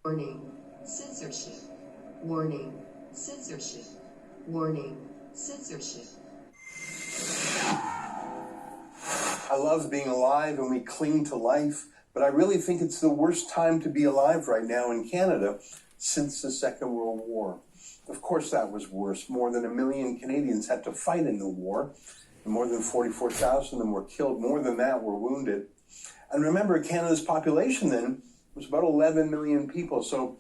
Warning, censorship. Warning, censorship. Warning, censorship. I love being alive and we cling to life, but I really think it's the worst time to be alive right now in Canada since the Second World War. Of course that was worse. More than 1 million Canadians had to fight in the war, and more than 44,000 of them were killed. More than that were wounded. And remember, Canada's population then was about 11 million people, so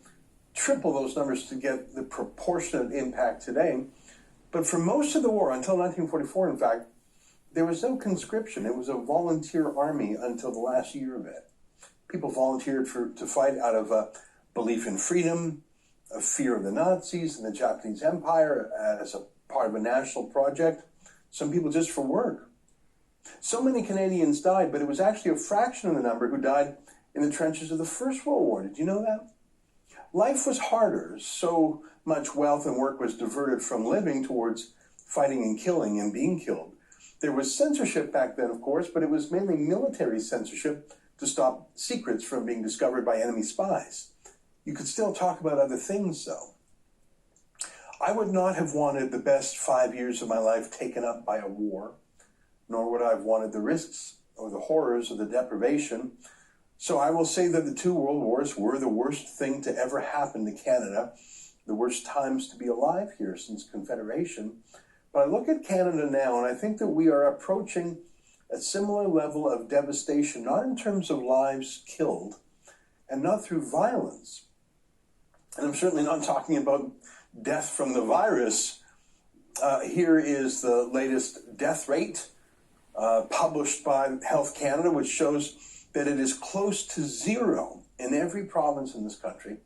triple those numbers to get the proportionate impact today. But for most of the war, until 1944 in fact, there was no conscription. It was a volunteer army until the last year of it. People volunteered to fight out of a belief in freedom, a fear of the Nazis and the Japanese Empire as a part of a national project. Some people just for work. So many Canadians died, but it was actually a fraction of the number who died in the trenches of the First World War. Did you know that? Life was harder. So much wealth and work was diverted from living towards fighting and killing and being killed. There was censorship back then, of course, but it was mainly military censorship to stop secrets from being discovered by enemy spies. You could still talk about other things, though. I would not have wanted the best 5 years of my life taken up by a war, nor would I have wanted the risks or the horrors of the deprivation. So I will say that the two world wars were the worst thing to ever happen to Canada, the worst times to be alive here since Confederation. But I look at Canada now, and I think that we are approaching a similar level of devastation, not in terms of lives killed, and not through violence. And I'm certainly not talking about death from the virus. Here is the latest death rate published by Health Canada, which shows that it is close to zero in every province in this country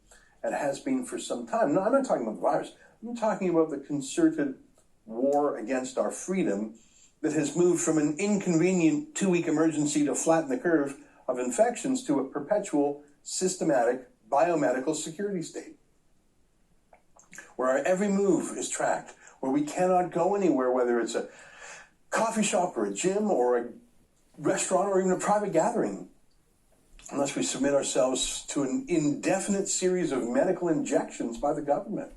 and has been for some time. No, I'm not talking about the virus. I'm talking about the concerted war against our freedom that has moved from an inconvenient 2-week emergency to flatten the curve of infections to a perpetual, systematic biomedical security state, where our every move is tracked, where we cannot go anywhere, whether it's a coffee shop or a gym or a restaurant or even a private gathering, unless we submit ourselves to an indefinite series of medical injections by the government.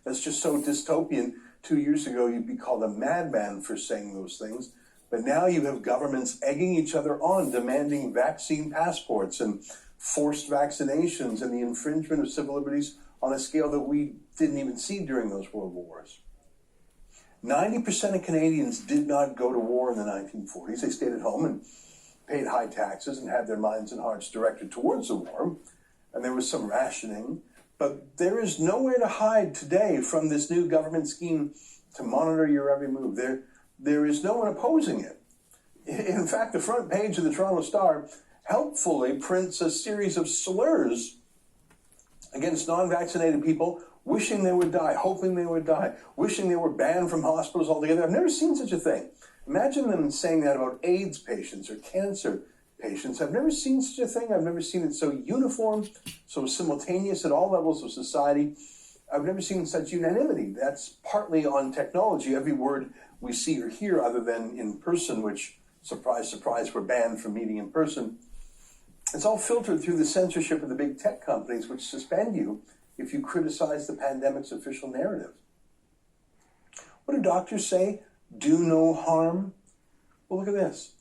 That's just so dystopian. 2 years ago, you'd be called a madman for saying those things. But now you have governments egging each other on, demanding vaccine passports and forced vaccinations and the infringement of civil liberties on a scale that we didn't even see during those world wars. 90% of Canadians did not go to war in the 1940s. They stayed at home and paid high taxes and had their minds and hearts directed towards the war. And there was some rationing. But there is nowhere to hide today from this new government scheme to monitor your every move. There is no one opposing it. In fact, the front page of the Toronto Star helpfully prints a series of slurs against non-vaccinated people, wishing they would die, hoping they would die, wishing they were banned from hospitals altogether. I've never seen such a thing. Imagine them saying that about AIDS patients or cancer patients. I've never seen such a thing. I've never seen it so uniform, so simultaneous at all levels of society. I've never seen such unanimity. That's partly on technology. Every word we see or hear other than in person, which, surprise, surprise, we're banned from meeting in person. It's all filtered through the censorship of the big tech companies, which suspend you if you criticize the pandemic's official narrative. What do doctors say? Do no harm? Well, look at this.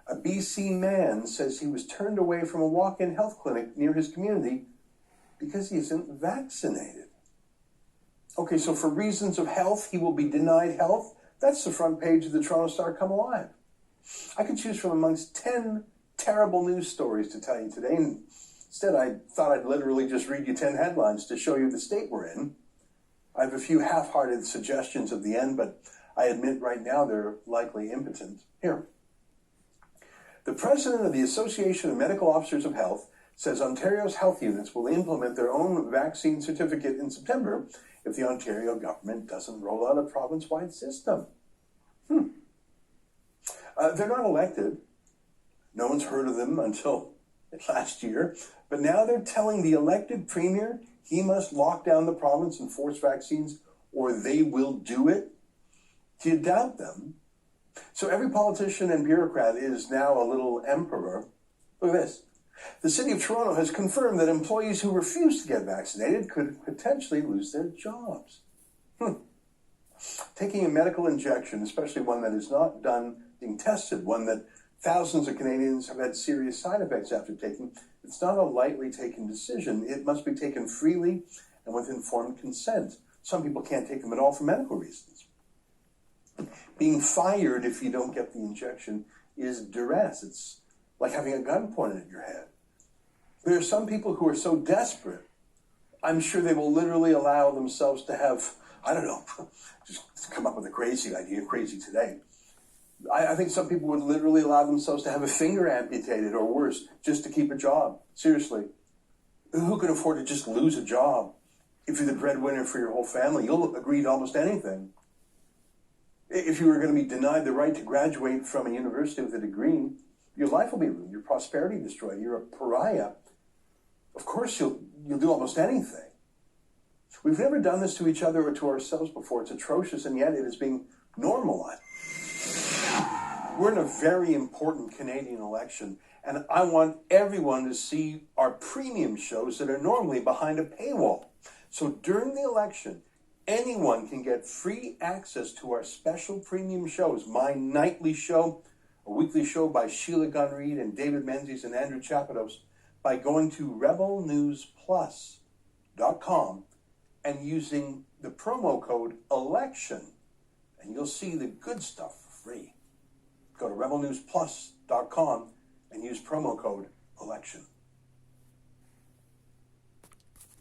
A BC man says he was turned away from a walk-in health clinic near his community because he isn't vaccinated. Okay, so for reasons of health, he will be denied health. That's the front page of the Toronto Star Come Alive. I could choose from amongst 10 terrible news stories to tell you today. And instead, I thought I'd literally just read you 10 headlines to show you the state we're in. I have a few half-hearted suggestions at the end, but I admit right now they're likely impotent. Here. The president of the Association of Medical Officers of Health says Ontario's health units will implement their own vaccine certificate in September if the Ontario government doesn't roll out a province-wide system. They're not elected. No one's heard of them until last year. But now they're telling the elected premier he must lock down the province and force vaccines or they will do it. Do you doubt them? So every politician and bureaucrat is now a little emperor. Look at this. The city of Toronto has confirmed that employees who refuse to get vaccinated could potentially lose their jobs. Taking a medical injection, especially one that is not being tested, one that thousands of Canadians have had serious side effects after taking, it's not a lightly taken decision. It must be taken freely and with informed consent. Some people can't take them at all for medical reasons. Being fired if you don't get the injection is duress. It's like having a gun pointed at your head. There are some people who are so desperate, I'm sure they will literally allow themselves to have, I don't know, just come up with a crazy idea, crazy today. I think some people would literally allow themselves to have a finger amputated or worse, just to keep a job. Seriously. Who can afford to just lose a job? If you're the breadwinner for your whole family, you'll agree to almost anything. If you were going to be denied the right to graduate from a university with a degree, your life will be ruined, your prosperity destroyed, you're a pariah. Of course you'll do almost anything. We've never done this to each other or to ourselves before. It's atrocious, and yet it is being normalized. We're in a very important Canadian election, and I want everyone to see our premium shows that are normally behind a paywall. So during the election, anyone can get free access to our special premium shows. My nightly show, a weekly show by Sheila Gunn Reid and David Menzies and Andrew Chapados, by going to rebelnewsplus.com and using the promo code ELECTION, and you'll see the good stuff for free. Go to rebelnewsplus.com and use promo code ELECTION.